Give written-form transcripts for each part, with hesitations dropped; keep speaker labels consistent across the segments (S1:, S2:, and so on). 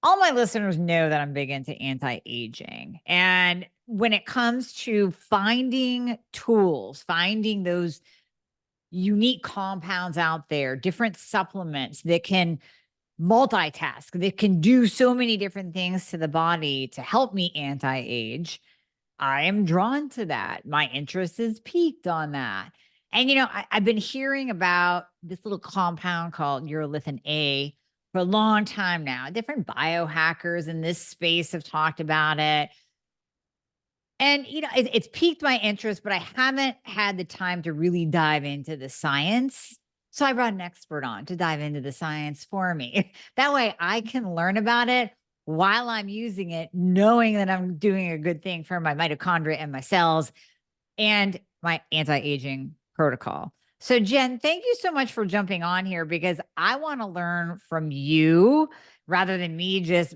S1: all my listeners know that I'm big into anti-aging. And when it comes to finding tools, finding those unique compounds out there, different supplements that can multitask, that can do so many different things to the body to help me anti-age, I am drawn to that. My interest is piqued on that. And, I've been hearing about this little compound called Urolithin A for a long time now. Different biohackers in this space have talked about it. And, it's piqued my interest, but I haven't had the time to really dive into the science. So I brought an expert on to dive into the science for me. That way I can learn about it while I'm using it, knowing that I'm doing a good thing for my mitochondria and my cells and my anti-aging protocol. So Jen, thank you so much for jumping on here because I want to learn from you rather than me just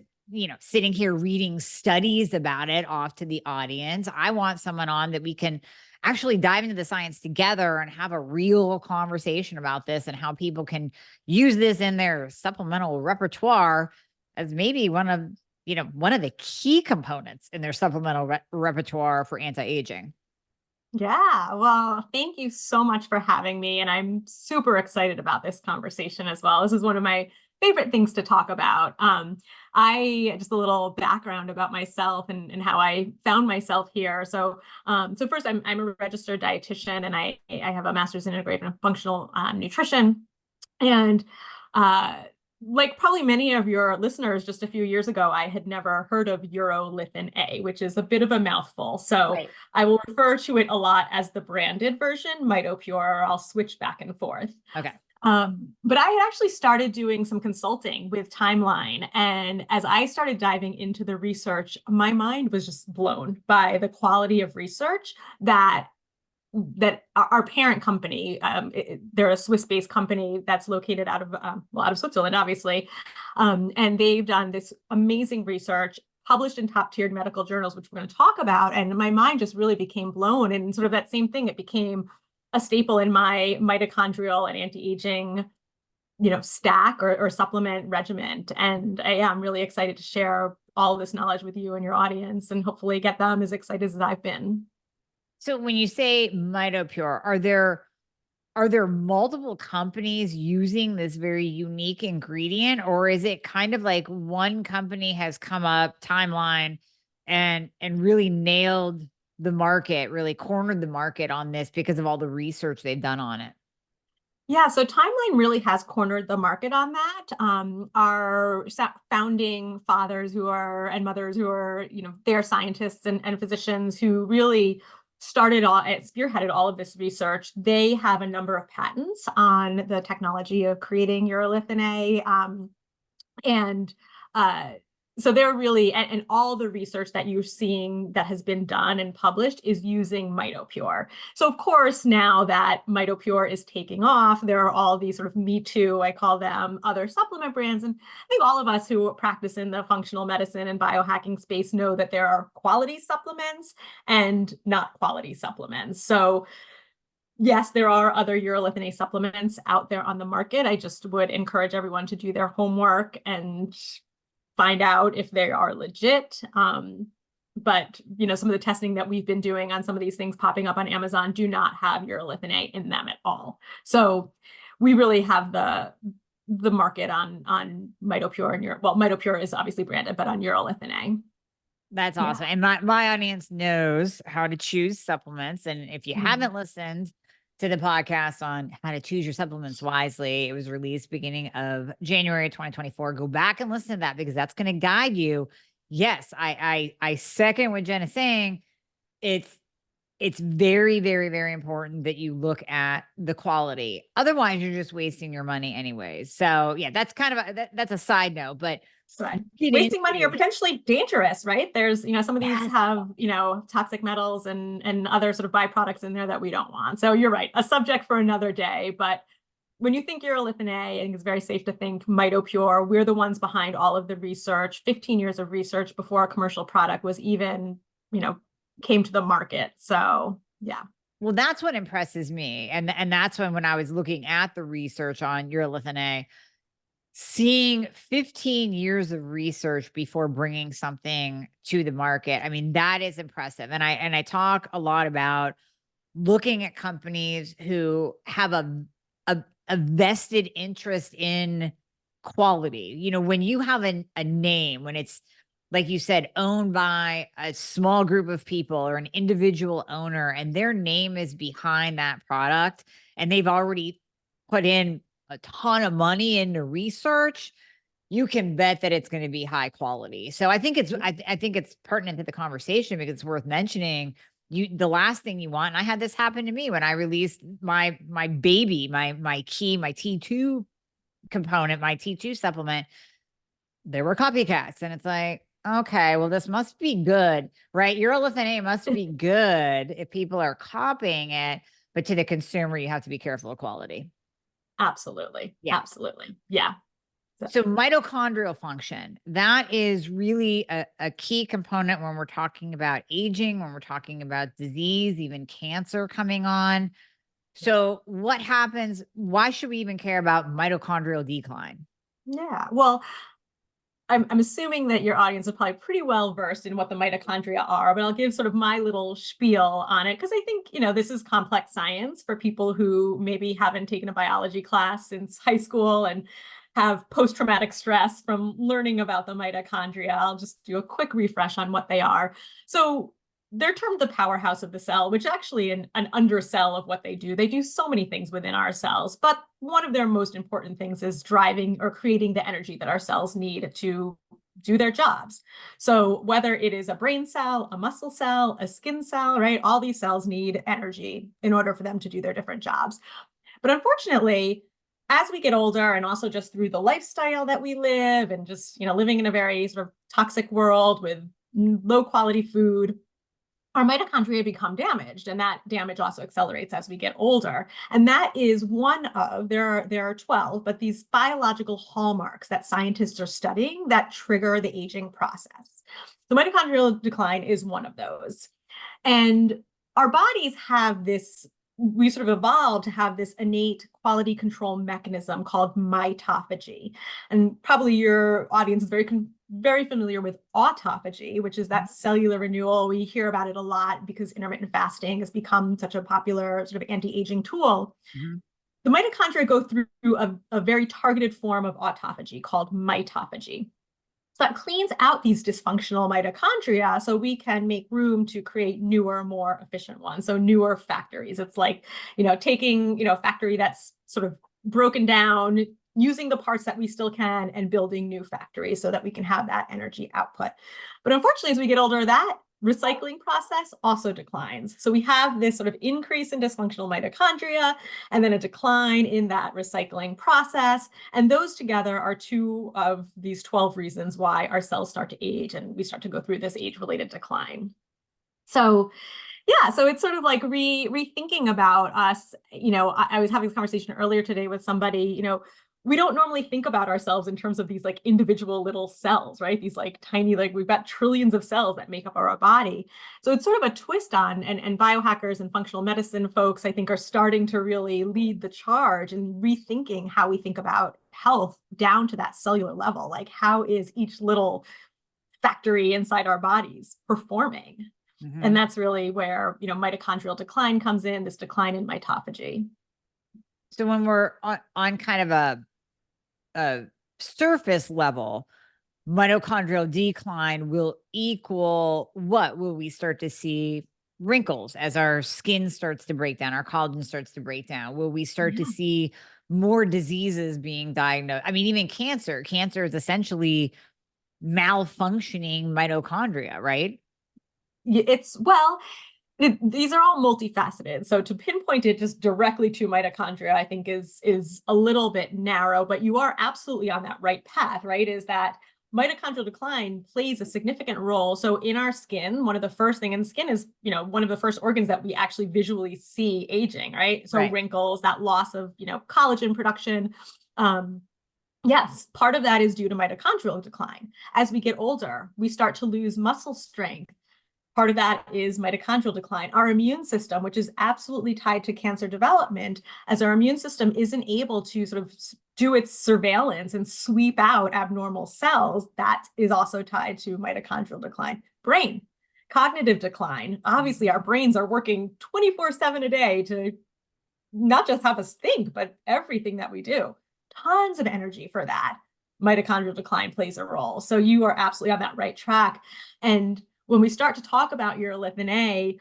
S1: sitting here reading studies about it off to the audience. I want someone on that we can actually dive into the science together and have a real conversation about this and how people can use this in their supplemental repertoire as maybe one of the key components in their supplemental repertoire for anti-aging.
S2: Yeah, well, thank you so much for having me. And I'm super excited about this conversation as well. This is one of my favorite things to talk about. I just a little background about myself and how I found myself here. So first, I'm a registered dietitian, and I have a master's in integrative and functional nutrition. And like probably many of your listeners, just a few years ago, I had never heard of Urolithin A, which is a bit of a mouthful. So
S1: Right.
S2: I will refer to it a lot as the branded version, Mitopure, or I'll switch back and forth.
S1: Okay.
S2: But I had actually started doing some consulting with Timeline. And as I started diving into the research, my mind was just blown by the quality of research that our parent company, they're a Swiss-based company that's located out of Switzerland, obviously. And they've done this amazing research published in top-tiered medical journals, which we're going to talk about. And my mind just really became blown. And sort of that same thing, it became a staple in my mitochondrial and anti-aging, stack or supplement regimen. And I'm really excited to share all of this knowledge with you and your audience and hopefully get them as excited as I've been.
S1: So when you say Mitopure, are there multiple companies using this very unique ingredient, or is it kind of like one company has come up Timeline and really nailed the market, really cornered the market on this because of all the research they've done on it?
S2: Yeah, so Timeline really has cornered the market on that. Our founding fathers and mothers who are, they're scientists and physicians who really spearheaded all of this research. They have a number of patents on the technology of creating Urolithin A. And so they're really, and all the research that you're seeing that has been done and published is using Mitopure. So of course, now that Mitopure is taking off, there are all these sort of Me Too, I call them, other supplement brands. And I think all of us who practice in the functional medicine and biohacking space know that there are quality supplements and not quality supplements. So yes, there are other Urolithin A supplements out there on the market. I just would encourage everyone to do their homework and find out if they are legit. But some of the testing that we've been doing on some of these things popping up on Amazon do not have Urolithin A in them at all. So we really have the market on Mitopure and Mitopure is obviously branded, but on Urolithin A.
S1: That's awesome. Yeah. And my audience knows how to choose supplements. And if you haven't listened to the podcast on how to choose your supplements wisely, it was released beginning of January 2024. Go back and listen to that because that's going to guide you. Yes, I second what Jen is saying. It's very, very, very important that you look at the quality. Otherwise, you're just wasting your money anyways. So yeah, that's kind of that's a side note, but
S2: wasting money or potentially dangerous, right? There's, some of these have, toxic metals and other sort of byproducts in there that we don't want. So you're right, a subject for another day. But when you think Urolithin A, I think it's very safe to think Mitopure. We're the ones behind all of the research, 15 years of research before a commercial product was even, came to the market. So yeah.
S1: Well, that's what impresses me. And that's when I was looking at the research on Urolithin A, seeing 15 years of research before bringing something to the market, I mean, that is impressive. And I talk a lot about looking at companies who have a vested interest in quality. You know, when you have a name, when it's, like you said, owned by a small group of people or an individual owner, and their name is behind that product, and they've already put in a ton of money into research, you can bet that it's going to be high quality. So I think I think it's pertinent to the conversation because it's worth mentioning. The last thing you want, and I had this happen to me when I released my baby, my T2 component, my T2 supplement. There were copycats, and it's like, okay, well, this must be good, right? Urolithin A must be good if people are copying it, but to the consumer, you have to be careful of quality.
S2: Absolutely.
S1: Yeah.
S2: Absolutely. Yeah.
S1: So mitochondrial function, that is really a key component when we're talking about aging, when we're talking about disease, even cancer coming on. So what happens? Why should we even care about mitochondrial decline?
S2: Yeah. Well, I'm assuming that your audience is probably pretty well versed in what the mitochondria are, but I'll give sort of my little spiel on it because I think, this is complex science for people who maybe haven't taken a biology class since high school and have post-traumatic stress from learning about the mitochondria. I'll just do a quick refresh on what they are. So they're termed the powerhouse of the cell, which actually an undercell of what they do. They do so many things within our cells, but one of their most important things is driving or creating the energy that our cells need to do their jobs. So whether it is a brain cell, a muscle cell, a skin cell, right? All these cells need energy in order for them to do their different jobs. But unfortunately, as we get older and also just through the lifestyle that we live and just, living in a very sort of toxic world with low quality food, our mitochondria become damaged, and that damage also accelerates as we get older. And that is one of, there are 12, but these biological hallmarks that scientists are studying that trigger the aging process. So mitochondrial decline is one of those. And our bodies have this, we sort of evolved to have this innate quality control mechanism called mitophagy. And probably your audience is very familiar with autophagy, which is that cellular renewal. We hear about it a lot because intermittent fasting has become such a popular sort of anti-aging tool. Mm-hmm. The mitochondria go through a very targeted form of autophagy called mitophagy. So that cleans out these dysfunctional mitochondria so we can make room to create newer, more efficient ones. So newer factories. It's like, taking, a factory that's sort of broken down, using the parts that we still can and building new factories so that we can have that energy output. But unfortunately, as we get older, that recycling process also declines. So we have this sort of increase in dysfunctional mitochondria and then a decline in that recycling process. And those together are two of these 12 reasons why our cells start to age and we start to go through this age-related decline. So yeah, so it's sort of like rethinking about us. I was having this conversation earlier today with somebody, we don't normally think about ourselves in terms of these like individual little cells, right? These like tiny, like we've got trillions of cells that make up our body. So it's sort of a twist on, and biohackers and functional medicine folks, I think, are starting to really lead the charge in rethinking how we think about health down to that cellular level. Like, how is each little factory inside our bodies performing? Mm-hmm. And that's really where, mitochondrial decline comes in, this decline in mitophagy.
S1: So when we're on kind of a surface level, mitochondrial decline will equal what? Will we start to see wrinkles as our skin starts to break down, our collagen starts to break down? Will we start to see more diseases being diagnosed? I mean, even cancer. Cancer is essentially malfunctioning mitochondria, right?
S2: These are all multifaceted. So to pinpoint it just directly to mitochondria, I think is a little bit narrow, but you are absolutely on that right path, right? Is that mitochondrial decline plays a significant role. So in our skin, one of the first things, and skin is, one of the first organs that we actually visually see aging, right? So right. Wrinkles, that loss of, collagen production. Yes, part of that is due to mitochondrial decline. As we get older, we start to lose muscle strength. Part of that is mitochondrial decline. Our immune system, which is absolutely tied to cancer development, as our immune system isn't able to sort of do its surveillance and sweep out abnormal cells, that is also tied to mitochondrial decline. Brain, cognitive decline. Obviously, our brains are working 24/7 a day to not just have us think, but everything that we do. Tons of energy for that. Mitochondrial decline plays a role. So you are absolutely on that right track. And when we start to talk about urolithin A,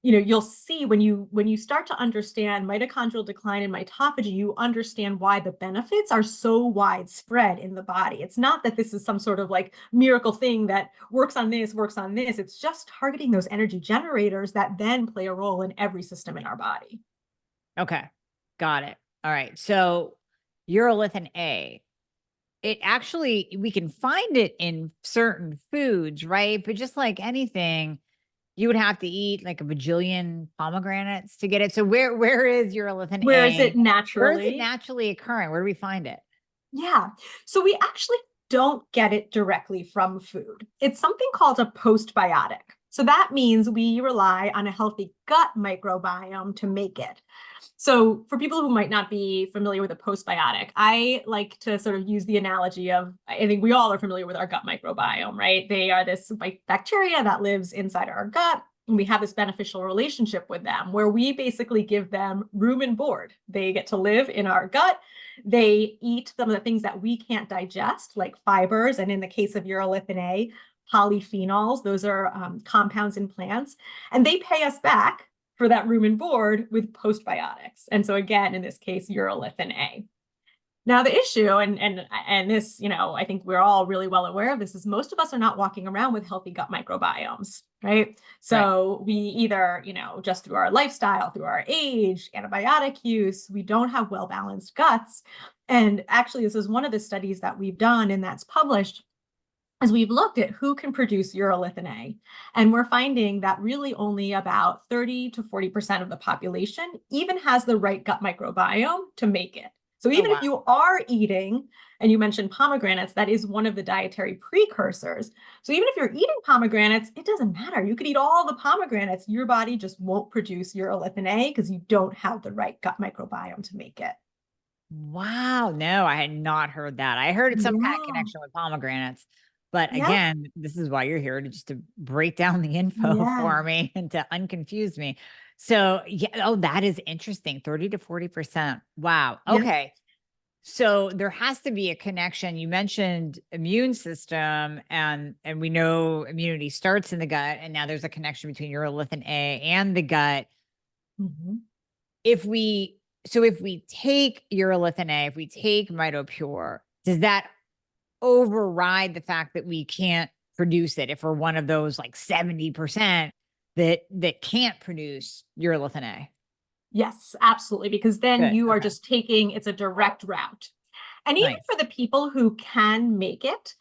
S2: you'll see when you start to understand mitochondrial decline and mitophagy, you understand why the benefits are so widespread in the body. It's not that this is some sort of like miracle thing that works on this, works on this. It's just targeting those energy generators that then play a role in every system in our body.
S1: Okay. Got it. All right. So urolithin A, it actually, we can find it in certain foods, right? But just like anything, you would have to eat like a bajillion pomegranates to get it. So where is urolithin
S2: Where is it
S1: A? Where is it
S2: naturally?
S1: naturally occurring? Where do we find it?
S2: Yeah. So we actually don't get it directly from food. It's something called a postbiotic. So that means we rely on a healthy gut microbiome to make it. So for people who might not be familiar with a postbiotic, I like to sort of use the analogy of, I think we all are familiar with our gut microbiome, right? They are this bacteria that lives inside our gut. And we have this beneficial relationship with them where we basically give them room and board. They get to live in our gut. They eat some of the things that we can't digest, like fibers. And in the case of urolithin A, polyphenols, those are compounds in plants. And they pay us back for that room and board with postbiotics. And so again, in this case, urolithin A. Now the issue, and this, I think we're all really well aware of this, is most of us are not walking around with healthy gut microbiomes, right? So we either, just through our lifestyle, through our age, antibiotic use, we don't have well-balanced guts. And actually, this is one of the studies that we've done and that's published, as we've looked at who can produce urolithin A. And we're finding that really only about 30 to 40% of the population even has the right gut microbiome to make it. So
S1: Oh,
S2: even
S1: wow.
S2: if you are eating, and you mentioned pomegranates, that is one of the dietary precursors. So even if you're eating pomegranates, it doesn't matter. You could eat all the pomegranates. Your body just won't produce urolithin A because you don't have the right gut microbiome to make it.
S1: Wow. No, I had not heard that. I heard it's some kind of
S2: Yeah.
S1: connection with pomegranates. But
S2: Yeah.
S1: again, this is why you're here to break down the info
S2: Yeah.
S1: for me and to unconfuse me. So, yeah, oh, that is interesting. 30 to 40%. Wow.
S2: Yeah.
S1: Okay. So there has to be a connection. You mentioned immune system and we know immunity starts in the gut and now there's a connection between urolithin A and the gut.
S2: Mhm.
S1: If we take urolithin A, if we take Mitopure, does that override the fact that we can't produce it if we're one of those like 70% that can't produce urolithin A?
S2: Yes, absolutely. Because then
S1: Good.
S2: you are
S1: Okay.
S2: just taking, it's a direct route. And even
S1: Nice.
S2: for the people who can make it,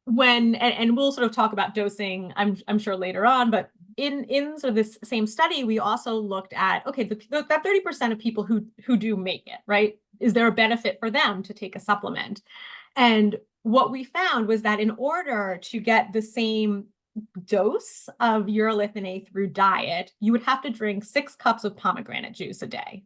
S2: and we'll sort of talk about dosing, I'm sure later on, but in sort of this same study, we also looked at, okay, that 30% of people who do make it, right? Is there a benefit for them to take a supplement? And what we found was that in order to get the same dose of urolithin A through diet, you would have to drink 6 cups of pomegranate juice a day,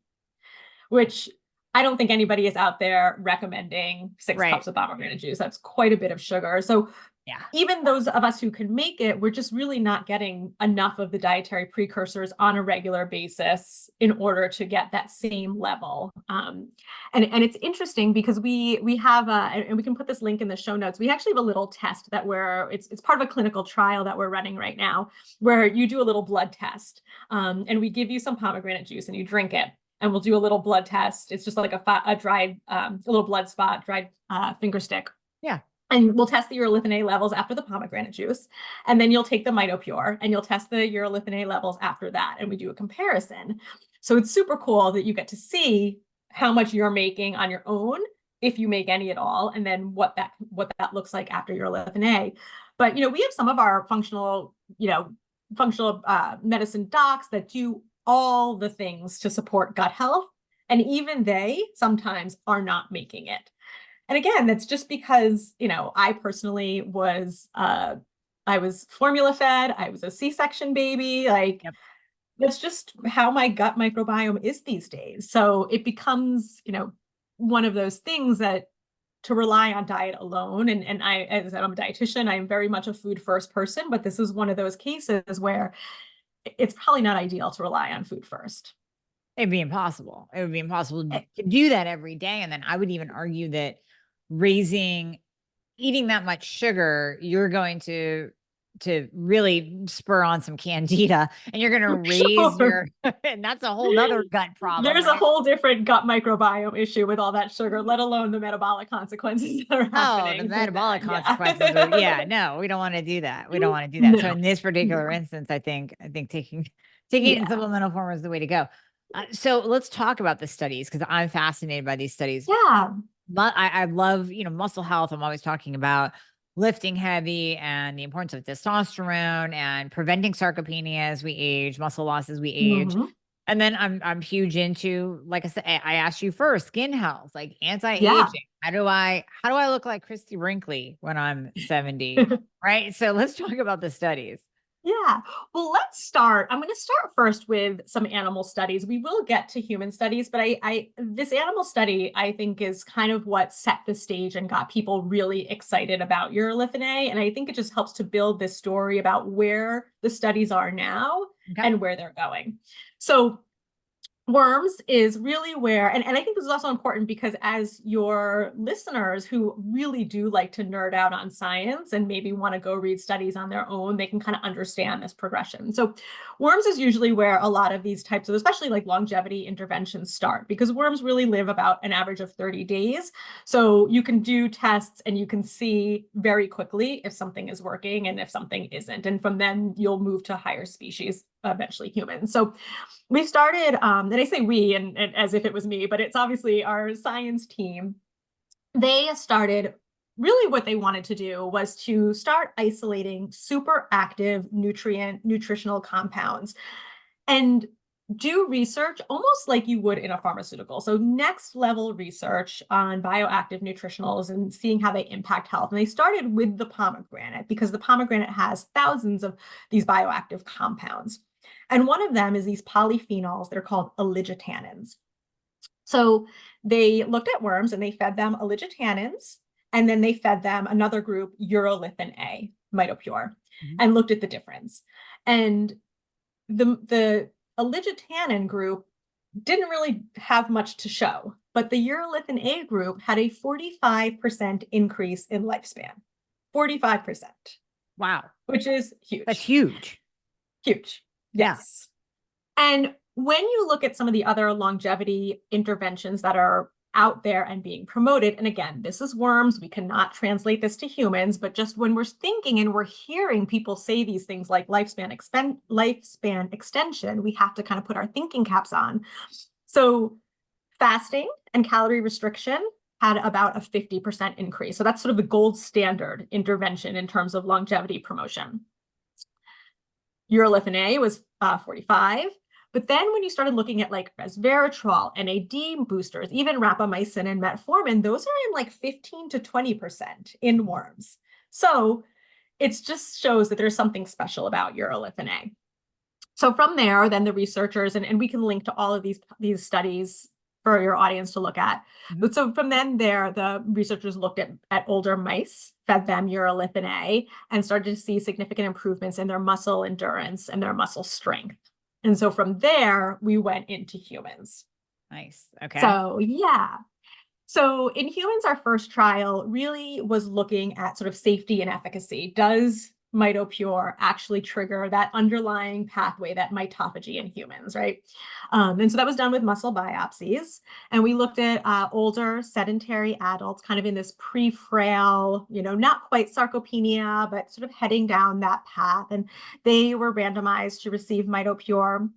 S2: which I don't think anybody is out there recommending six
S1: Right.
S2: cups of pomegranate juice. That's quite a bit of sugar. So
S1: Yeah.
S2: even those of us who can make it, we're just really not getting enough of the dietary precursors on a regular basis in order to get that same level. And it's interesting because we have and we can put this link in the show notes. We actually have a little test that it's part of a clinical trial that we're running right now, where you do a little blood test, and we give you some pomegranate juice and you drink it. And we'll do a little blood test. It's just like a dried, a little blood spot, dried finger stick.
S1: Yeah.
S2: And we'll test the urolithin A levels after the pomegranate juice. And then you'll take the Mitopure and you'll test the urolithin A levels after that. And we do a comparison. So it's super cool that you get to see how much you're making on your own, if you make any at all, and then what that looks like after urolithin A. But we have some of our functional medicine docs that do all the things to support gut health. And even they sometimes are not making it. And again, that's just because, I personally was I was formula fed, I was a C-section baby, like
S1: Yep.
S2: that's just how my gut microbiome is these days. So it becomes, one of those things that to rely on diet alone. And I, as I said, I'm a dietitian, I'm very much a food first person, but this is one of those cases where it's probably not ideal to rely on food first.
S1: It'd be impossible. It would be impossible
S2: Eh,
S1: to do that every day. And then I would even argue that raising eating that much sugar, you're going to really spur on some candida, and you're going to raise
S2: Sure.
S1: your and that's a whole nother gut problem,
S2: There's a
S1: right?
S2: whole different gut microbiome issue with all that sugar, let alone the metabolic consequences that are
S1: Oh, the
S2: happening from
S1: metabolic
S2: that. Yeah.
S1: consequences are, yeah, no, we don't want to do that. We don't want to do that. So
S2: No.
S1: in this particular
S2: No.
S1: instance, I think taking it in
S2: Yeah.
S1: supplemental form is the way to go. So let's talk about the studies, because I'm fascinated by these studies.
S2: Yeah.
S1: But I love, muscle health. I'm always talking about lifting heavy and the importance of testosterone and preventing sarcopenia as we age, muscle loss as we age.
S2: Mhm.
S1: And then I'm huge into, like I said, I asked you first, skin health, like
S2: Yeah.
S1: anti-aging. How do I look like Christy Brinkley when I'm 70? Right. So let's talk about the studies.
S2: Yeah. Well, let's start. I'm going to start first with some animal studies. We will get to human studies, but this animal study, I think, is kind of what set the stage and got people really excited about urolithin A. And I think it just helps to build this story about where the studies are now
S1: Okay.
S2: and where they're going. So worms is really where, and I think this is also important because as your listeners who really do like to nerd out on science and maybe want to go read studies on their own, they can kind of understand this progression. So worms is usually where a lot of these types of, especially like longevity interventions start, because worms really live about an average of 30 days. So you can do tests and you can see very quickly if something is working and if something isn't. And from then you'll move to higher species, eventually humans. So we started, and I say we and as if it was me, but it's obviously our science team. They started really what they wanted to do was to start isolating super active nutritional compounds and do research almost like you would in a pharmaceutical. So next level research on bioactive nutritionals and seeing how they impact health. And they started with the pomegranate because the pomegranate has thousands of these bioactive compounds. And one of them is these polyphenols. They're called oligotannins. So they looked at worms and they fed them oligotannins, and then they fed them another group, Urolithin A, Mitopure,
S1: Mhm.
S2: and looked at the difference. And the oligotannin group didn't really have much to show, but the urolithin A group had a 45% increase in lifespan. 45%,
S1: Wow.
S2: which is
S1: That's
S2: huge.
S1: huge.
S2: Huge.
S1: Yeah.
S2: Yes. And when you look at some of the other longevity interventions that are out there and being promoted, and again, this is worms, we cannot translate this to humans, but just when we're thinking and we're hearing people say these things like lifespan extension, we have to kind of put our thinking caps on. So fasting and calorie restriction had about a 50% increase. So that's sort of the gold standard intervention in terms of longevity promotion. Urolithin A was 45. But then when you started looking at like resveratrol, NAD boosters, even rapamycin and metformin, those are in like 15 to 20% in worms. So it just shows that there's something special about urolithin A. So from there, then the researchers, and we can link to all of these studies for your audience to look at.
S1: Mhm.
S2: But so from then there, the researchers looked at older mice, fed them urolithin A, and started to see significant improvements in their muscle endurance and their muscle strength. And so from there, we went into humans.
S1: Nice. Okay.
S2: So yeah. So in humans, our first trial really was looking at sort of safety and efficacy. Does Mitopure actually trigger that underlying pathway, that mitophagy in humans, right? And so that was done with muscle biopsies. And we looked at older sedentary adults kind of in this pre-frail, not quite sarcopenia, but sort of heading down that path. And they were randomized to receive Mitopure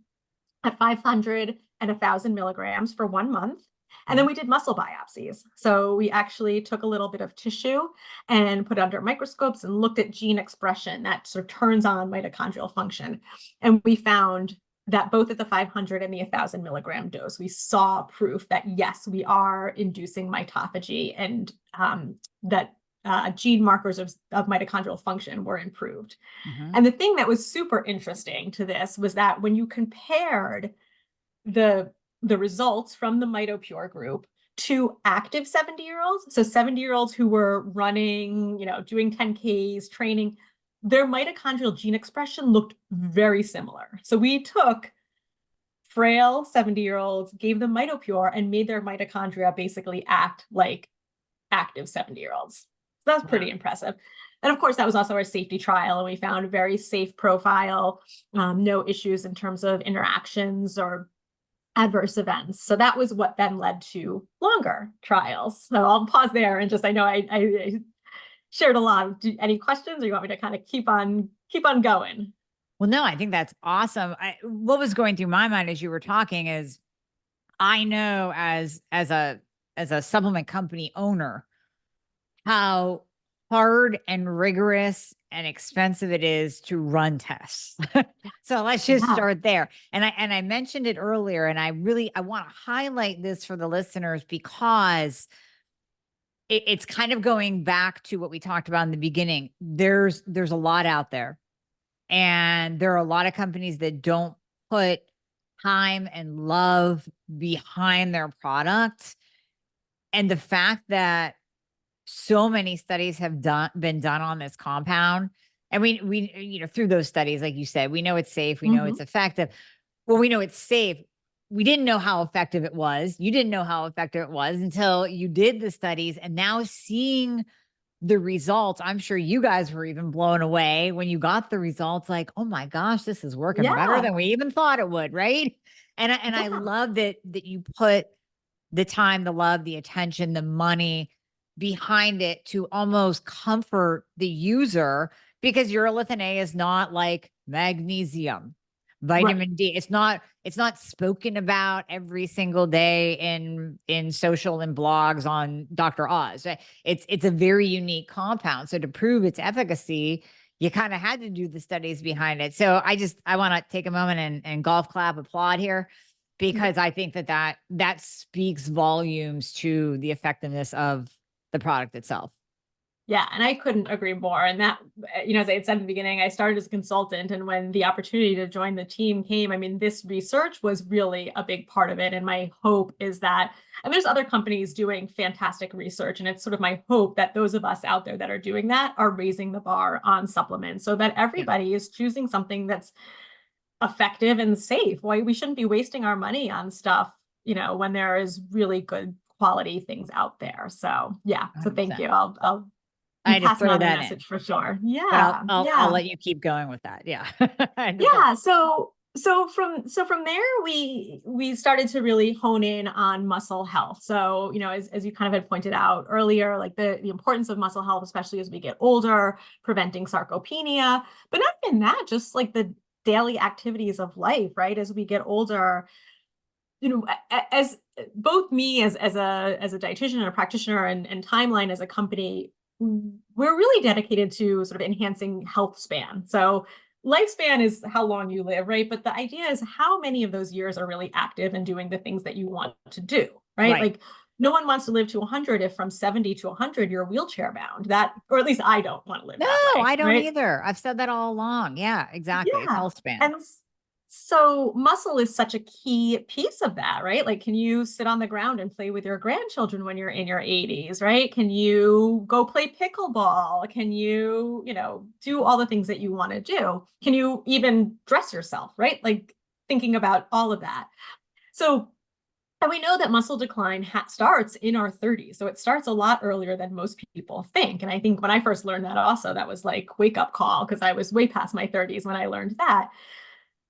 S2: at 500 and 1,000 milligrams for 1 month. And then we did muscle biopsies. So we actually took a little bit of tissue and put it under microscopes and looked at gene expression that sort of turns on mitochondrial function. And we found that both at the 500 and the 1,000 milligram dose, we saw proof that yes, we are inducing mitophagy and that gene markers of mitochondrial function were improved.
S1: Mhm.
S2: And the thing that was super interesting to this was that when you compared the results from the Mitopure group to active 70-year-olds, so 70-year-olds who were running, doing 10Ks, training, their mitochondrial gene expression looked very similar. So we took frail 70-year-olds, gave them Mitopure, and made their mitochondria basically act like active 70-year-olds. So that's pretty impressive. And of course, that was also our safety trial, and we found a very safe profile, no issues in terms of interactions or adverse events. So that was what then led to longer trials. So I'll pause there and just, I know I shared a lot. Any questions, or you want me to kind of keep on going?
S1: Well, no, I think that's awesome. What was going through my mind as you were talking is I know as a supplement company owner, how hard and rigorous and expensive it is to run tests. So let's just
S2: Yeah.
S1: start there. And I mentioned it earlier, and I want to highlight this for the listeners because it's kind of going back to what we talked about in the beginning. There's a lot out there, and there are a lot of companies that don't put time and love behind their product. And the fact that so many studies have been done on this compound, and we through those studies, like you said, we know it's safe, we know it's effective. Well, we know it's safe. We didn't know how effective it was. You didn't know how effective it was until you did the studies, and now seeing the results, I'm sure you guys were even blown away when you got the results, like, oh my gosh, this is working better
S2: Yeah.
S1: than we even thought it would, right? And I
S2: Yeah.
S1: love that you put the time, the love, the attention, the money behind it to almost comfort the user, because urolithin A is not like magnesium,
S2: Right.
S1: vitamin D. It's not spoken about every single day in social and blogs on Dr. Oz. It's a very unique compound. So to prove its efficacy, you kind of had to do the studies behind it. So I want to take a moment and golf clap applaud here, because I think that speaks volumes to the effectiveness of the product itself.
S2: Yeah, and I couldn't agree more. And that, as I had said in the beginning, I started as a consultant, and when the opportunity to join the team came, I mean, this research was really a big part of it. And my hope is that, and there's other companies doing fantastic research, and it's sort of my hope that those of us out there that are doing that are raising the bar on supplements so that
S1: Yeah.
S2: everybody is choosing something that's effective and safe. Why we shouldn't be wasting our money on stuff, when there is really good quality things out there. So yeah, so thank
S1: 100%.
S2: you. I'll be
S1: I had to
S2: passing
S1: throw
S2: on the
S1: that in,
S2: message for sure.
S1: but
S2: Yeah,
S1: I'll
S2: yeah,
S1: let you keep going with that. Yeah. I know that.
S2: yeah. So from there, we started to really hone in on muscle health. So as you kind of had pointed out earlier, like the importance of muscle health, especially as we get older, preventing sarcopenia, but not even that, just like the daily activities of life, right? As we get older, as both me as a dietitian and a practitioner, and Timeline as a company, we're really dedicated to sort of enhancing health span. So lifespan is how long you live, right? But the idea is how many of those years are really active and doing the things that you want to do, right?
S1: Right.
S2: Like no one wants to live to 100 if from 70 to 100 you're wheelchair bound. That, or at least I don't want to live
S1: No,
S2: that way,
S1: I don't
S2: right?
S1: either. I've said that all along. Yeah, exactly. It's
S2: Yeah.
S1: health span.
S2: And so muscle is such a key piece of that, right? Like, can you sit on the ground and play with your grandchildren when you're in your 80s, right? Can you go play pickleball? Can you, do all the things that you want to do? Can you even dress yourself, right? Like thinking about all of that. So, and we know that muscle decline starts in our 30s. So it starts a lot earlier than most people think. And I think when I first learned that also, that was like wake up call, because I was way past my 30s when I learned that.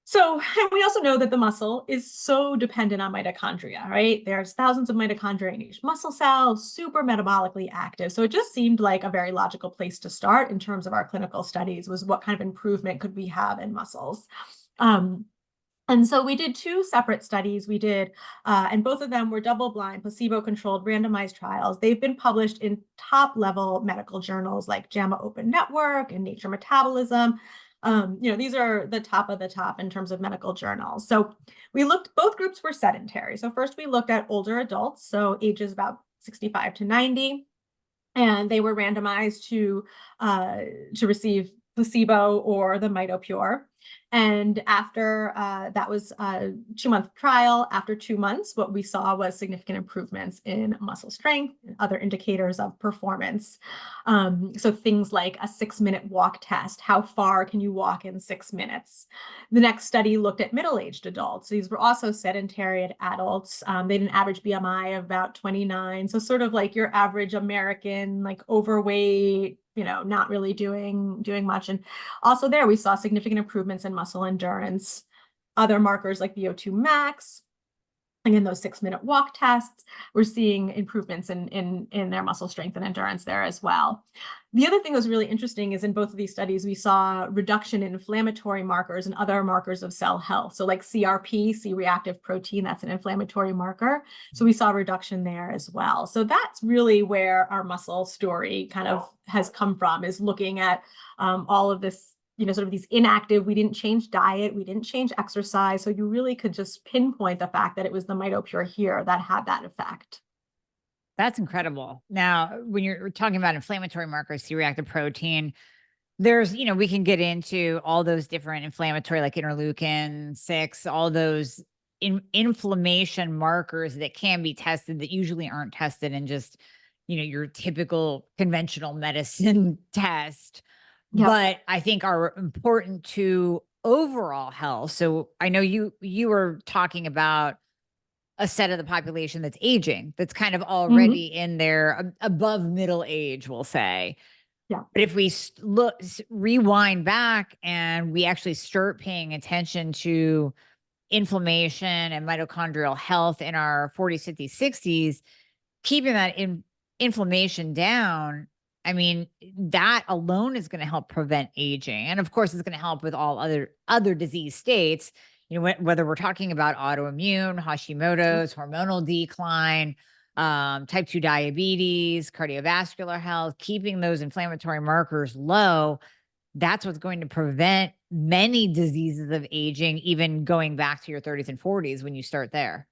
S2: So, and we also know that the muscle is so dependent on mitochondria, right? There's thousands of mitochondria in each muscle cell, super metabolically active. So it just seemed like a very logical place to start in terms of our clinical studies, was what kind of improvement could we have in muscles? And so we did two separate studies. We did, and both of them were double-blind, placebo-controlled, randomized trials. They've been published in top-level medical journals like JAMA Open Network and Nature Metabolism. These are the top of the top in terms of medical journals. So we looked, both groups were sedentary. So first we looked at older adults, so ages about 65 to 90. and they were randomized to receive placebo or the Mitopure. And after that was a 2-month trial, after 2 months, what we saw was significant improvements in muscle strength and other indicators of performance. So things like a 6-minute walk test. How far can you walk in 6 minutes? The next study looked at middle-aged adults. These were also sedentary adults. They had an average BMI of about 29. So sort of like your average American, like overweight, not really doing much. And also there we saw significant improvements in muscle endurance. Other markers like VO2 max, again, those 6-minute walk tests, we're seeing improvements in their muscle strength and endurance there as well. The other thing that was really interesting is in both of these studies, we saw reduction in inflammatory markers and other markers of cell health. So like CRP, C-reactive protein, that's an inflammatory marker. So we saw a reduction there as well. So that's really where our muscle story kind of has come from, is looking at all of this, sort of these inactive, we didn't change diet, we didn't change exercise. So you really could just pinpoint the fact that it was the Mitopure here that had that effect.
S1: That's incredible. Now, when you're talking about inflammatory markers, C-reactive protein, there's, we can get into all those different inflammatory, like interleukin 6, all those inflammation markers that can be tested that usually aren't tested in just, your typical conventional medicine test.
S2: Yep.
S1: But I think are important to overall health. So I know you were talking about a set of the population that's aging, that's kind of already in their above middle age, we'll say.
S2: Yeah.
S1: But if we rewind back and we actually start paying attention to inflammation and mitochondrial health in our 40s, 50s, 60s, keeping that inflammation down, I mean, that alone is going to help prevent aging. And of course, it's going to help with all other disease states, whether we're talking about autoimmune, Hashimoto's, hormonal decline, type 2 diabetes, cardiovascular health, keeping those inflammatory markers low. That's what's going to prevent many diseases of aging, even going back to your 30s and 40s when you start there.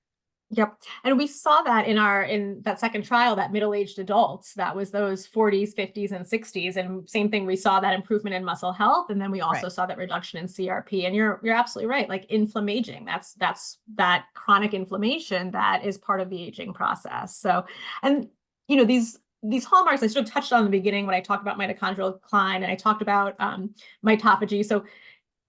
S2: Yep. And we saw that in that second trial, that middle-aged adults, that was those 40s, 50s, and 60s. And same thing, we saw that improvement in muscle health. And then we also saw that reduction in CRP. And you're absolutely right. Like inflammation, that's that chronic inflammation that is part of the aging process. So, and these hallmarks I sort of touched on in the beginning when I talked about mitochondrial decline and I talked about mitophagy. So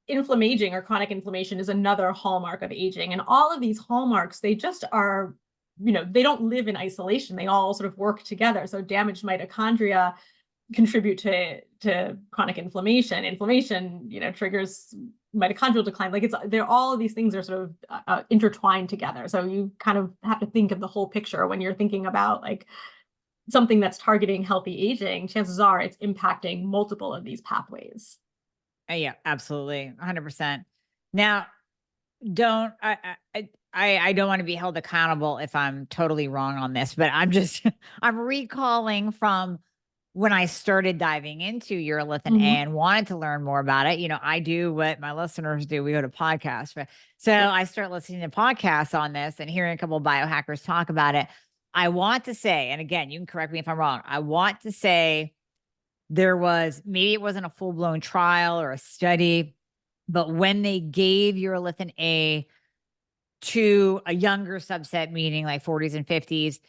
S2: inflammation or chronic inflammation is another hallmark of aging. And all of these hallmarks, they just are, they don't live in isolation. They all sort of work together. So damaged mitochondria contribute to chronic inflammation. Inflammation, triggers mitochondrial decline. Like all of these things are sort of intertwined together. So you kind of have to think of the whole picture when you're thinking about like something that's targeting healthy aging. Chances are it's impacting multiple of these pathways.
S1: Yeah, absolutely. 100%. Now, don't I don't want to be held accountable if I'm totally wrong on this, but I'm recalling from when I started diving into Urolithin A and wanted to learn more about it. I do what my listeners do. We go to podcasts. So I start listening to podcasts on this and hearing a couple of biohackers talk about it. I want to say, and again, you can correct me if I'm wrong, I want to say maybe it wasn't a full-blown trial or a study, but when they gave Urolithin A to a younger subset, meaning like 40s and 50s,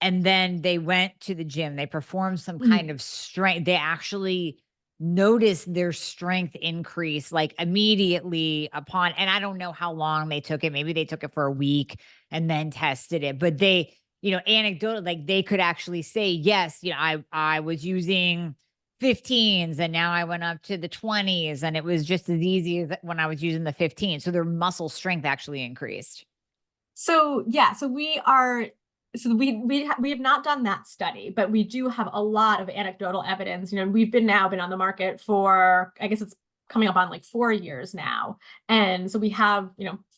S1: and then they went to the gym, they performed some kind of strength, they actually noticed their strength increase like immediately upon, and I don't know how long they took it. Maybe they took it for a week and then tested it, but they, anecdotal, like they could actually say, yes, I was using 15s and now I went up to the 20s and it was just as easy as when I was using the 15. So their muscle strength actually increased.
S2: So yeah, we have not done that study, but we do have a lot of anecdotal evidence. We've been on the market for, I guess it's coming up on like 4 years now. And so we have,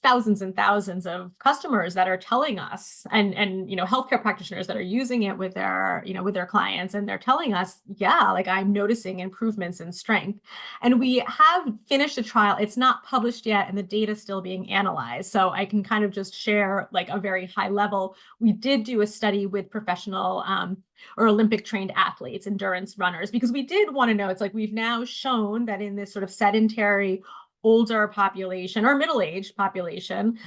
S2: thousands and thousands of customers that are telling us and healthcare practitioners that are using it with their, with their clients. And they're telling us, yeah, like I'm noticing improvements in strength. And we have finished a trial. It's not published yet and the data is still being analyzed. So I can kind of just share like a very high level. We did do a study with professional or Olympic trained athletes, endurance runners, because we did want to know, it's like we've now shown that in this sort of sedentary older population or middle-aged population,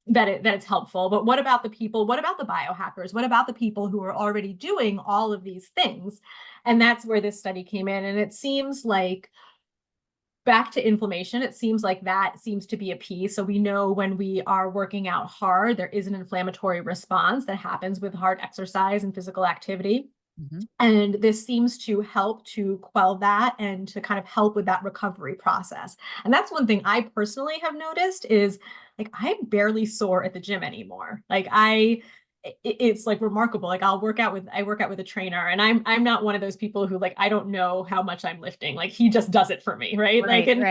S2: that it's helpful. But what about the people? What about the biohackers? What about the people who are already doing all of these things? And that's where this study came in. And it seems like, back to inflammation, it seems like that seems to be a piece. So we know when we are working out hard, there is an inflammatory response that happens with hard exercise and physical activity. And this seems to help to quell that and to kind of help with that recovery process. And that's one thing I personally have noticed is, like, I'm barely sore at the gym anymore. Like it's like remarkable. Like I work out with a trainer, and I'm not one of those people who, like, I don't know how much I'm lifting. Like he just does it for me. Right. Like, and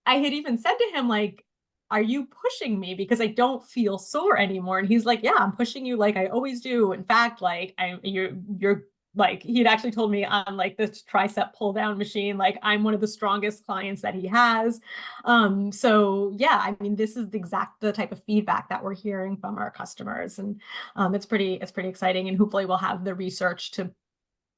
S2: I had even said to him, like, are you pushing me because I don't feel sore anymore? And he's like, yeah, I'm pushing you like I always do. In fact, like you're like, he'd actually told me on like this tricep pull down machine, like I'm one of the strongest clients that he has. So yeah, I mean, this is the type of feedback that we're hearing from our customers. And it's pretty exciting. And hopefully we'll have the research to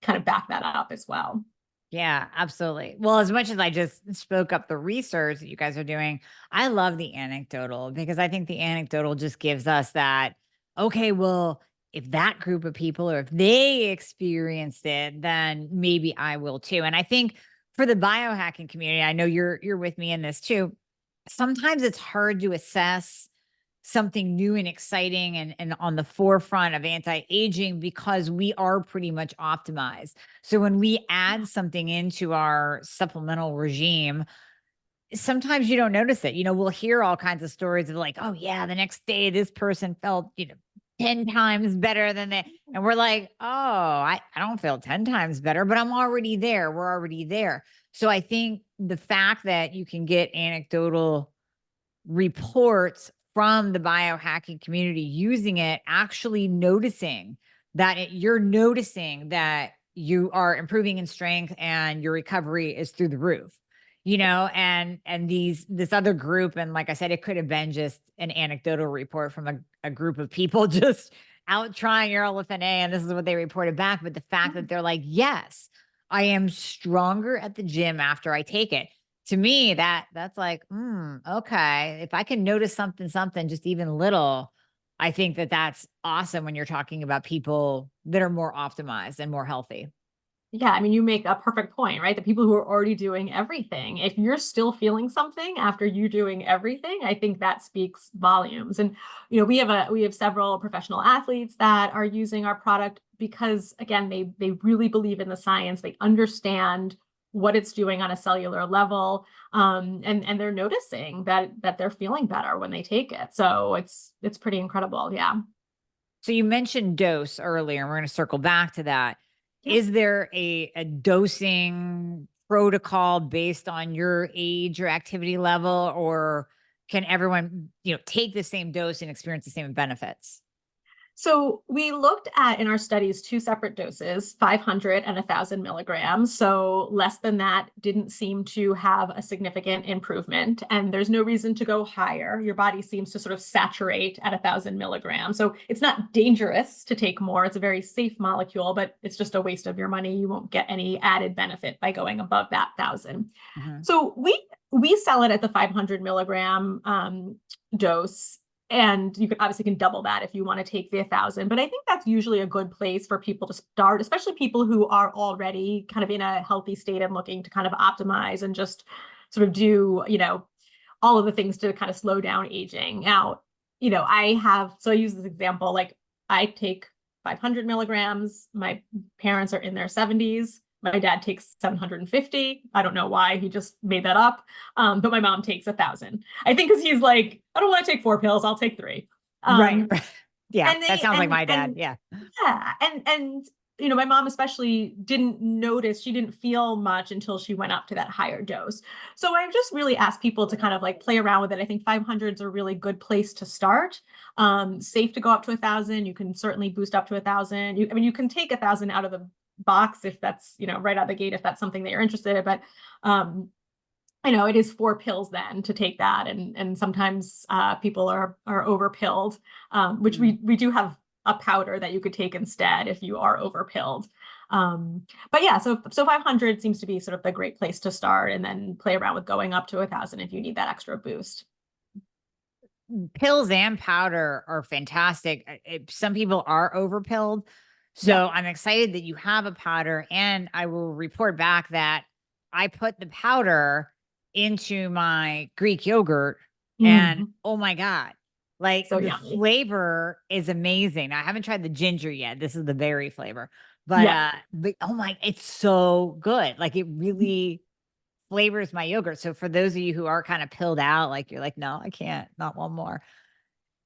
S2: kind of back that up as well.
S1: Yeah, absolutely. Well, as much as I just spoke up the research that you guys are doing, I love the anecdotal, because I think the anecdotal just gives us that, okay, well, if that group of people, or if they experienced it, then maybe I will too. And I think for the biohacking community, I know you're with me in this too. Sometimes it's hard to assess something new and exciting and on the forefront of anti-aging, because we are pretty much optimized. So when we add something into our supplemental regime, sometimes you don't notice it. We'll hear all kinds of stories of like, oh yeah, the next day this person felt, 10 times better than that. And we're like, oh, I don't feel 10 times better, but I'm already there. We're already there. So I think the fact that you can get anecdotal reports from the biohacking community using it, actually noticing that you're noticing that you are improving in strength and your recovery is through the roof, and this other group. And like I said, it could have been just an anecdotal report from a group of people just out trying Urolithin A, and this is what they reported back. But the fact that they're like, yes, I am stronger at the gym after I take it. To me, that's like, okay. If I can notice something, just even little, I think that's awesome when you're talking about people that are more optimized and more healthy.
S2: Yeah, I mean, you make a perfect point, right? The people who are already doing everything, if you're still feeling something after you doing everything, I think that speaks volumes. And we have several professional athletes that are using our product because, again, they really believe in the science. They understand what it's doing on a cellular level, and they're noticing that they're feeling better when they take it. So it's pretty incredible. Yeah.
S1: So you mentioned dose earlier, and we're going to circle back to that.
S2: Yep.
S1: Is there a dosing protocol based on your age or activity level, or can everyone, take the same dose and experience the same benefits?
S2: So we looked at, in our studies, two separate doses, 500 and 1,000 milligrams. So less than that didn't seem to have a significant improvement. And there's no reason to go higher. Your body seems to sort of saturate at 1,000 milligrams. So it's not dangerous to take more. It's a very safe molecule, but it's just a waste of your money. You won't get any added benefit by going above that 1,000. So we sell it at the 500 milligram dose. And you can double that if you want to take the 1,000. But I think that's usually a good place for people to start, especially people who are already kind of in a healthy state and looking to kind of optimize and just sort of do, all of the things to kind of slow down aging. Now, I use this example, like I take 500 milligrams. My parents are in their 70s. My dad takes 750. I don't know why, he just made that up. But my mom takes 1,000. I think because he's like, I don't want to take 4 pills, I'll take 3.
S1: Right. Yeah, that sounds like my dad. Yeah.
S2: Yeah. And my mom especially didn't notice, she didn't feel much until she went up to that higher dose. So I just really asked people to kind of like play around with it. I think 500 is a really good place to start. Safe to go up to 1,000. You can certainly boost up to 1,000. You can take 1,000 out of the box if that's, right out of the gate, if that's something that you're interested in. But it is 4 pills then to take that. And sometimes people are over pilled, which we do have a powder that you could take instead if you are overpilled. But yeah, so 500 seems to be sort of the great place to start, and then play around with going up to 1,000 if you need that extra boost.
S1: Pills and powder are fantastic. Some people are overpilled.
S2: Yeah.
S1: So I'm excited that you have a powder, and I will report back that I put the powder into my Greek yogurt, and
S2: Mm,
S1: oh my God, like
S2: so
S1: the
S2: yummy.
S1: flavor is amazing. I haven't tried the ginger yet. This is the berry flavor,
S2: Yeah.
S1: but oh my, it's so good. Like it really flavors my yogurt. So for those of you who are kind of pilled out, like you're like, no, I can't, not one more.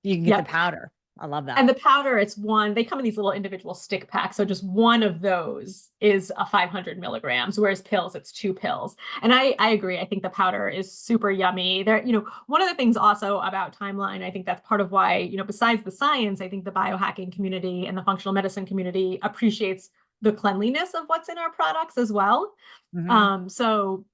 S1: You can get the
S2: Yep.
S1: powder. I love that.
S2: And the powder, it's one, they come in these little individual stick packs. So just one of those is a 500 milligrams, whereas pills, it's 2 pills. And I agree. I think the powder is super yummy. There, one of the things also about Timeline, I think that's part of why, besides the science, I think the biohacking community and the functional medicine community appreciates the cleanliness of what's in our products as well.
S1: Mhm.
S2: So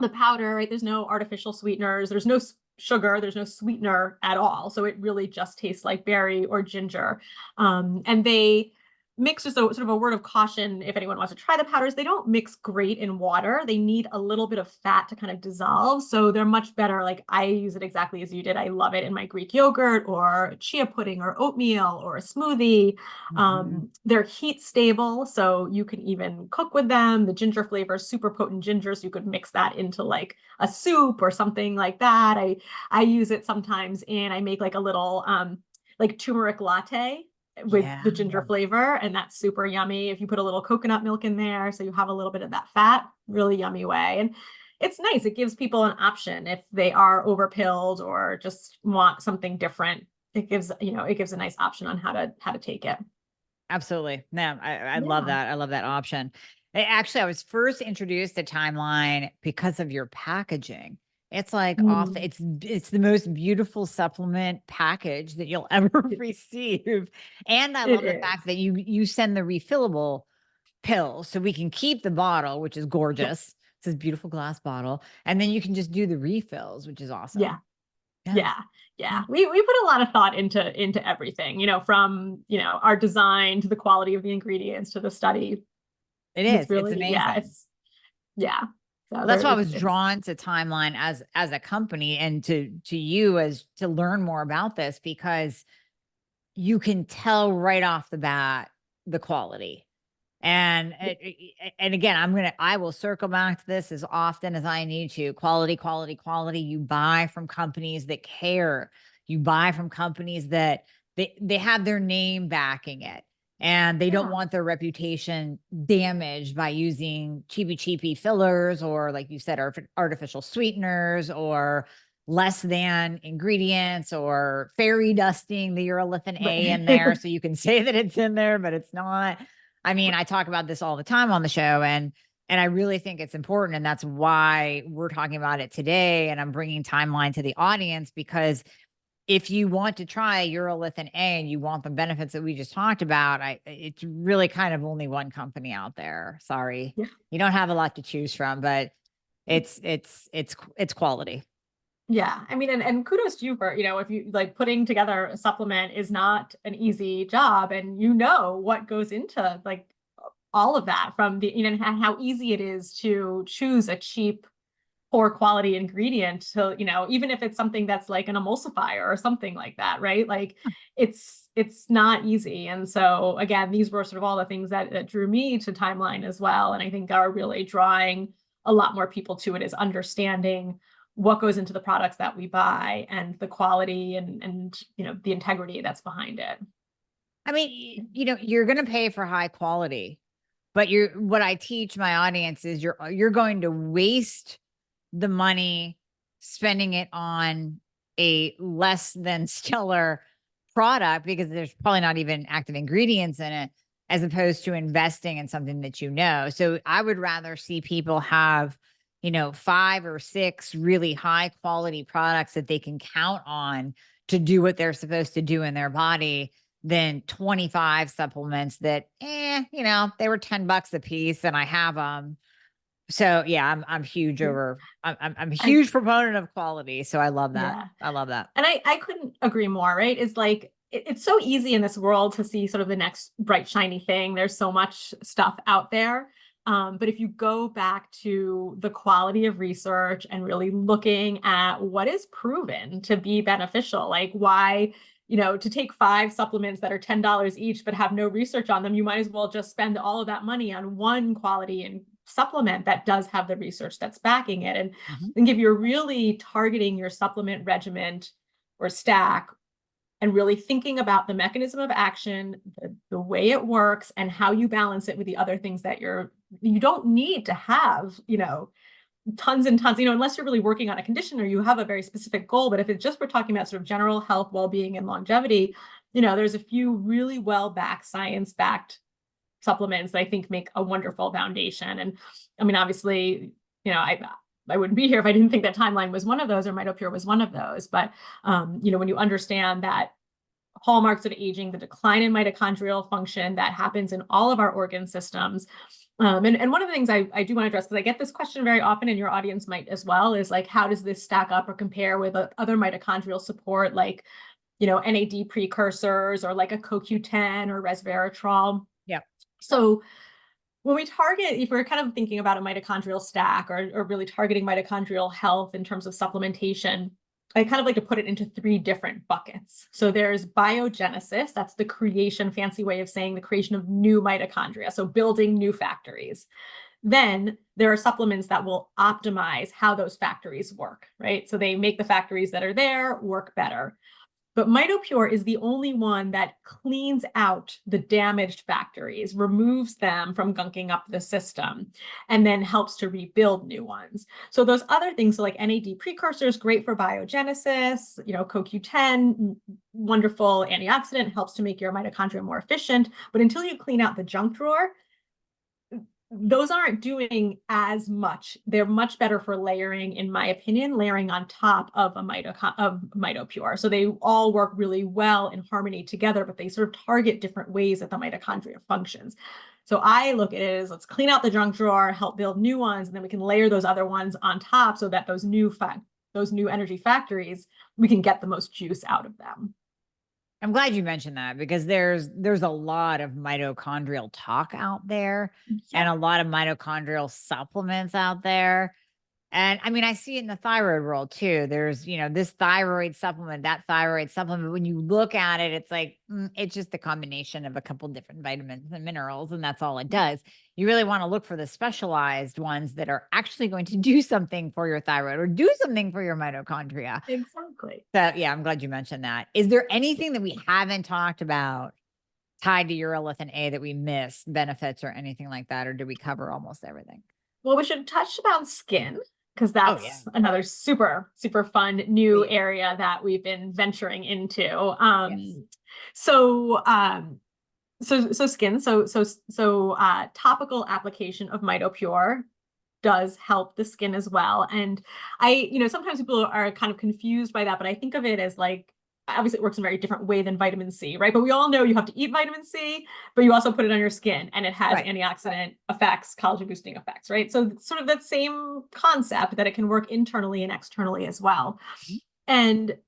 S2: the powder, right? There's no artificial sweeteners. There's no sugar. There's no sweetener at all. So it really just tastes like berry or ginger. And they mix, just a sort of a word of caution if anyone wants to try the powders, they don't mix great in water. They need a little bit of fat to kind of dissolve. So they're much better. Like I use it exactly as you did. I love it in my Greek yogurt or chia pudding or oatmeal or a smoothie.
S1: Mhm.
S2: They're heat stable, so you can even cook with them. The ginger flavor is super potent ginger, so you could mix that into like a soup or something like that. I use it sometimes, and I make like a little like turmeric latte with
S1: Yeah.
S2: the ginger flavor, and that's super yummy. If you put a little coconut milk in there, so you have a little bit of that fat, really yummy way. And it's nice. It gives people an option if they are overpilled or just want something different. It gives a nice option on how to take it.
S1: Absolutely. No, I love
S2: Yeah.
S1: that. I love that option. Actually, I was first introduced to Timeline because of your packaging. It's like
S2: Mm.
S1: it's the most beautiful supplement package that you'll ever
S2: It,
S1: receive. And I
S2: it
S1: love the fact
S2: is.
S1: that you send the refillable pills so we can keep the bottle, which is
S2: Yeah.
S1: gorgeous. It's this beautiful glass bottle. And then you can just do the refills, which is
S2: Yeah.
S1: awesome. Yeah.
S2: Yeah.
S1: Yeah.
S2: Yeah. We put a lot of thought into everything, from, our design to the quality of the ingredients to the study.
S1: It
S2: It's
S1: is. It's
S2: really, yeah,
S1: amazing.
S2: yeah. So
S1: Well, that's
S2: there
S1: why I was
S2: it's
S1: drawn to Timeline as a company, and to you as to learn more about this, because you can tell right off the bat the quality. And again, I will circle back to this as often as I need to. Quality, quality, quality. You buy from companies that care. You buy from companies that they have their name backing it, and they don't
S2: yeah.
S1: want their reputation damaged by using cheapy fillers, or like you said, artificial sweeteners, or less than ingredients, or fairy dusting the urolithin A in
S2: Right.
S1: there so you can say that it's in there, but it's not. I mean, I talk about this all the time on the show, and I really think it's important, and that's why we're talking about it today, and I'm bringing Timeline to the audience, because if you want to try Urolithin A and you want the benefits that we just talked about, it's really kind of only one company out there. Sorry.
S2: Yeah.
S1: You don't have a lot to choose from, but it's quality.
S2: Yeah. I mean, and kudos to you for, if you like putting together a supplement is not an easy job, and what goes into like all of that, from the, and how easy it is to choose a cheap, poor quality ingredient to, even if it's something that's like an emulsifier or something like that, right? Like it's not easy. And so again, these were sort of all the things that drew me to Timeline as well. And I think are really drawing a lot more people to it, is understanding what goes into the products that we buy and the quality and the integrity that's behind it.
S1: I mean, you're going to pay for high quality, but what I teach my audience is you're going to waste the money spending it on a less than stellar product, because there's probably not even active ingredients in it, as opposed to investing in something that So I would rather see people have, 5 or 6 really high quality products that they can count on to do what they're supposed to do in their body, than 25 supplements that, they were $10 a piece and I have them. So yeah,
S2: Yeah.
S1: I'm a
S2: I
S1: huge proponent of quality. So I love that.
S2: yeah.
S1: I love that.
S2: And I couldn't agree more, right? Is like it's so easy in this world to see sort of the next bright, shiny thing. There's so much stuff out there. But if you go back to the quality of research and really looking at what is proven to be beneficial, like why, to take 5 supplements that are $10 each, but have no research on them, you might as well just spend all of that money on one quality and supplement that does have the research that's backing it. And
S1: Mhm.
S2: I think if you're really targeting your supplement regimen or stack and really thinking about the mechanism of action, the way it works, and how you balance it with the other things that you don't need to have, tons and tons, unless you're really working on a condition or you have a very specific goal. But if it's just, we're talking about sort of general health, well-being, and longevity, there's a few really well-backed, science-backed supplements that I think make a wonderful foundation. And I mean, obviously, I wouldn't be here if I didn't think that Timeline was one of those, or Mitopure was one of those. But when you understand that hallmarks of aging, the decline in mitochondrial function that happens in all of our organ systems. And one of the things I do want to address, because I get this question very often, and your audience might as well, is like, how does this stack up or compare with other mitochondrial support, like, NAD precursors, or like a CoQ10 or resveratrol?
S1: Yeah.
S2: So when we target, if we're kind of thinking about a mitochondrial stack, or really targeting mitochondrial health in terms of supplementation, I kind of like to put it into 3 different buckets. So there's biogenesis. That's the creation, fancy way of saying the creation of new mitochondria. So building new factories. Then there are supplements that will optimize how those factories work, right? So they make the factories that are there work better. But Mitopure is the only one that cleans out the damaged factories, removes them from gunking up the system, and then helps to rebuild new ones. So those other things, so like NAD precursors, great for biogenesis, CoQ10, wonderful antioxidant, helps to make your mitochondria more efficient. But until you clean out the junk drawer, those aren't doing as much. They're much better for layering, in my opinion, layering on top of Mitopure. So they all work really well in harmony together, but they sort of target different ways that the mitochondria functions. So I look at it as, let's clean out the junk drawer, help build new ones, and then we can layer those other ones on top so that those new energy factories, we can get the most juice out of them.
S1: I'm glad you mentioned that, because there's a lot of mitochondrial talk out there, and a lot of mitochondrial supplements out there. And I mean, I see it in the thyroid world too. There's, this thyroid supplement, that thyroid supplement. When you look at it, it's like, it's just a combination of a couple different vitamins and minerals, and that's all it does. You really want to look for the specialized ones that are actually going to do something for your thyroid or do something for your mitochondria.
S2: Exactly.
S1: So yeah, I'm glad you mentioned that. Is there anything that we haven't talked about tied to Urolithin A that we missed, benefits or anything like that? Or did we cover almost everything?
S2: Well, we should touch about skin, because
S1: Oh yeah.
S2: that's another super, super fun new
S1: Please.
S2: area that we've been venturing into.
S1: Yes.
S2: So skin, topical application of Mitopure does help the skin as well. And sometimes people are kind of confused by that, but I think of it as like, obviously it works in a very different way than vitamin C, right? But we all know you have to eat vitamin C, but you also put it on your skin, and it has antioxidant effects, collagen boosting effects, right? So it's sort of that same concept, that it can work internally and externally as well.
S1: Mhm.
S2: And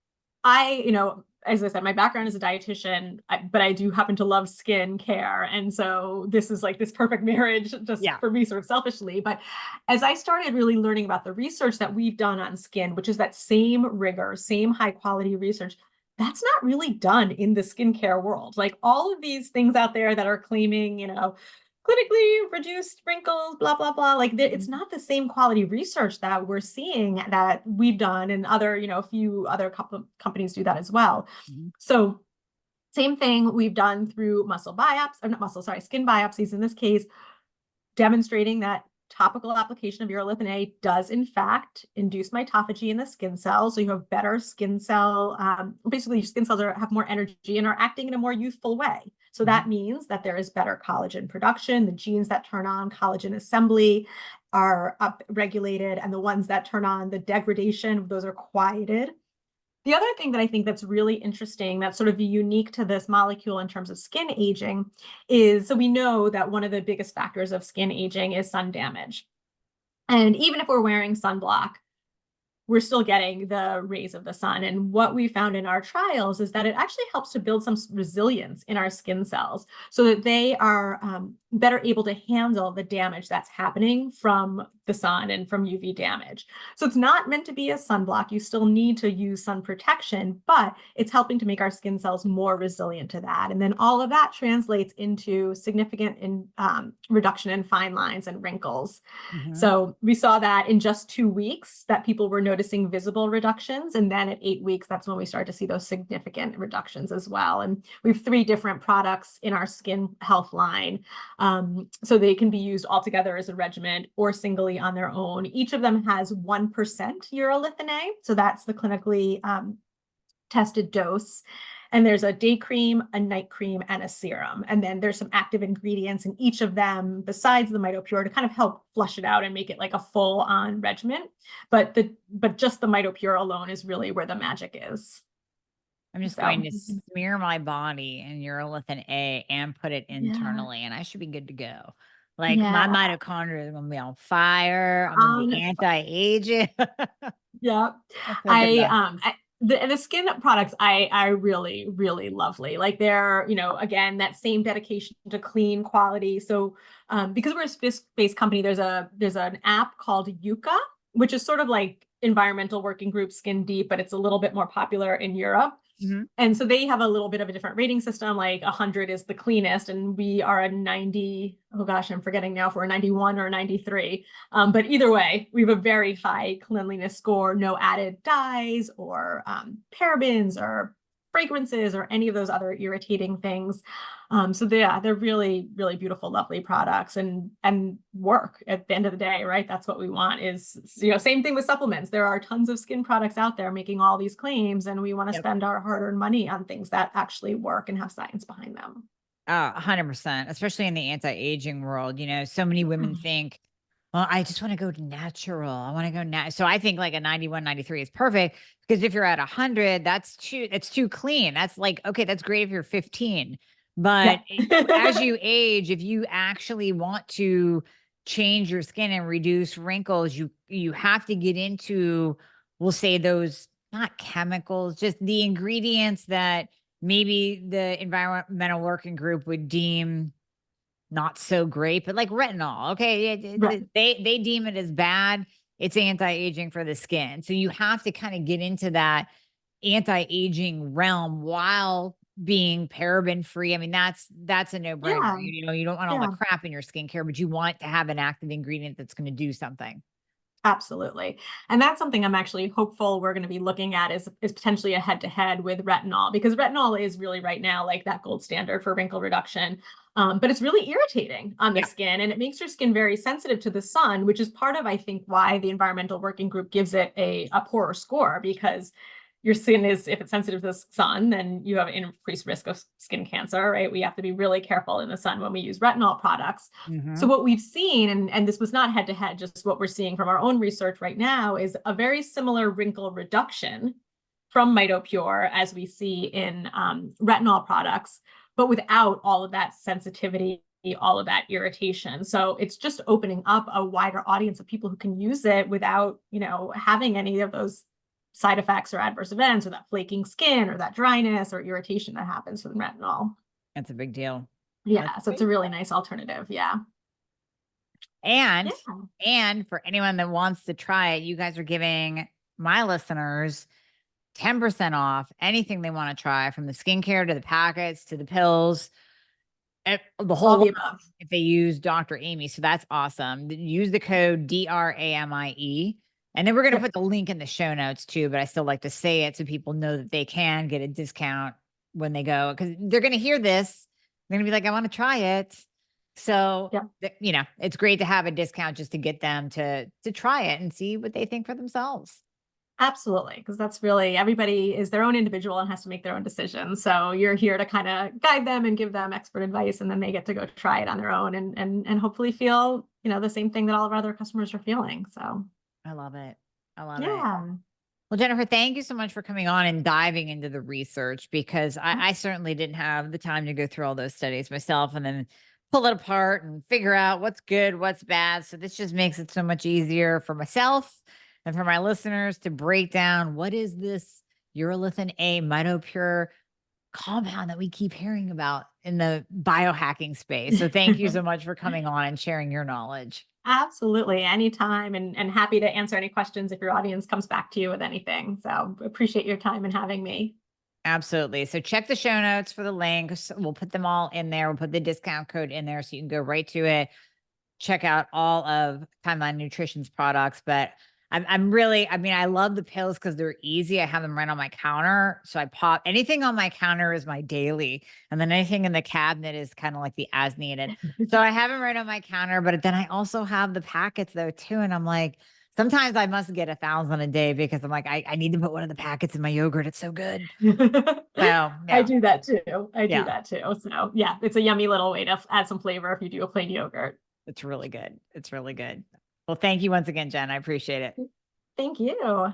S2: as I said, my background is a dietitian, but I do happen to love skin care. And so this is like this perfect marriage just for me, sort of selfishly. But as I started really learning about the research that we've done on skin, which is that same rigor, same high quality research, that's not really done in the skincare world. Like all of these things out there that are claiming, clinically reduced wrinkles, blah, blah, blah. Like it's not the same quality research that we're seeing that we've done, and other, a few other companies do that as well. So same thing we've done through skin biopsies in this case, demonstrating that topical application of Urolithin A does in fact induce mitophagy in the skin cells. So you have better skin cell, basically your skin cells have more energy and are acting in a more youthful way. So that means that there is better collagen production. The genes that turn on collagen assembly are upregulated, and the ones that turn on the degradation, those are quieted. The other thing that I think that's really interesting, that's sort of unique to this molecule in terms of skin aging, is, so we know that one of the biggest factors of skin aging is sun damage. And even if we're wearing sunblock, we're still getting the rays of the sun. And what we found in our trials is that it actually helps to build some resilience in our skin cells so that they are better able to handle the damage that's happening from the sun and from UV damage. So it's not meant to be a sunblock. You still need to use sun protection, but it's helping to make our skin cells more resilient to that. And then all of that translates into significant reduction in fine lines and wrinkles. So we saw that in just 2 weeks that people were noticing visible reductions. And then at 8 weeks, that's when we started to see those significant reductions as well. And we have 3 different products in our skin health line. So they can be used all together as a regimen or singly on their own. Each of them has 1% Urolithin A. So that's the clinically tested dose. And there's a day cream, a night cream, and a serum. And then there's some active ingredients in each of them besides the Mitopure to kind of help flush it out and make it like a full-on regimen. But just the Mitopure alone is really where the magic is.
S1: I'm just going to smear my body in Urolithin A and put it internally, and I should be good to go. Like my mitochondria is going to be on fire. I'm going to be anti-aging.
S2: Yeah. The skin products I really, really lovely. Like they're, again, that same dedication to clean quality. So because we're a space-based company, there's an app called Yuka, which is sort of like environmental working group Skin Deep, but it's a little bit more popular in Europe. And so they have a little bit of a different rating system, like 100 is the cleanest, and we are a 90. Oh gosh, I'm forgetting now if we're a 91 or a 93. But either way, we have a very high cleanliness score, no added dyes or parabens or fragrances or any of those other irritating things. So they're really, really beautiful, lovely products and work at the end of the day, right? That's what we want is, same thing with supplements. There are tons of skin products out there making all these claims, and we want to spend our hard-earned money on things that actually work and have science behind them.
S1: 100%, especially in the anti-aging world. So many women think, well, I just want to go natural. I want to go natural. So I think like a 91, 93 is perfect because if you're at 100, it's too clean. That's like, okay, that's great if you're 15. But as you age, if you actually want to change your skin and reduce wrinkles, you have to get into, we'll say those, not chemicals, just the ingredients that maybe the environmental working group would deem not so great, but like retinol. Okay. They deem it as bad. It's anti-aging for the skin. So you have to kind of get into that anti-aging realm while being paraben free. I mean, that's a no-brainer. You don't want all the crap in your skincare, but you want to have an active ingredient that's going to do something.
S2: Absolutely. And that's something I'm actually hopeful we're going to be looking at is potentially a head-to-head with retinol, because retinol is really right now like that gold standard for wrinkle reduction. But it's really irritating on the skin, and it makes your skin very sensitive to the sun, which is part of, I think, why the environmental working group gives it a poorer score, because your skin is, if it's sensitive to the sun, then you have an increased risk of skin cancer, right? We have to be really careful in the sun when we use retinol products. So what we've seen, and this was not head to head, just what we're seeing from our own research right now, is a very similar wrinkle reduction from Mitopure as we see in retinol products, but without all of that sensitivity, all of that irritation. So it's just opening up a wider audience of people who can use it without, having any of those side effects or adverse events or that flaking skin or that dryness or irritation that happens with retinol.
S1: That's a big deal.
S2: Yeah. So it's a really nice alternative. Yeah.
S1: And for anyone that wants to try it, you guys are giving my listeners 10% off anything they want to try, from the skincare to the packets to the pills, the whole lot, if they use Dr. Amy. So that's awesome. Use the code DRAMIE. And then we're going to put the link in the show notes too, but I still like to say it so people know that they can get a discount when they go, because they're going to hear this. They're going to be like, I want to try it. So, it's great to have a discount just to get them to try it and see what they think for themselves.
S2: Absolutely. Because that's really, everybody is their own individual and has to make their own decisions. So you're here to kind of guide them and give them expert advice, and then they get to go try it on their own and hopefully feel, the same thing that all of our other customers are feeling. So
S1: I love it. Well, Jennifer, thank you so much for coming on and diving into the research, because I certainly didn't have the time to go through all those studies myself and then pull it apart and figure out what's good, what's bad. So this just makes it so much easier for myself And for my listeners to break down, what is this Urolithin A Mitopure compound that we keep hearing about in the biohacking space? So thank you so much for coming on and sharing your knowledge.
S2: Absolutely. Anytime. And happy to answer any questions if your audience comes back to you with anything. So appreciate your time and having me.
S1: Absolutely. So check the show notes for the links. We'll put them all in there. We'll put the discount code in there so you can go right to it. Check out all of Timeline Nutrition's products. But I'm really, I mean, I love the pills because they're easy. I have them right on my counter. So I pop anything on my counter is my daily. And then anything in the cabinet is kind of like the as needed. So I have them right on my counter, but then I also have the packets though too. And I'm like, sometimes I must get 1,000 a day because I'm like, I need to put one of the packets in my yogurt. It's so good. So
S2: I
S1: yeah,
S2: do that too. I do
S1: yeah,
S2: that too. So yeah, it's a yummy little way to add some flavor if you do a plain yogurt.
S1: it's really good. It's really good. Well, thank you once again, Jen. I appreciate it.
S2: Thank you.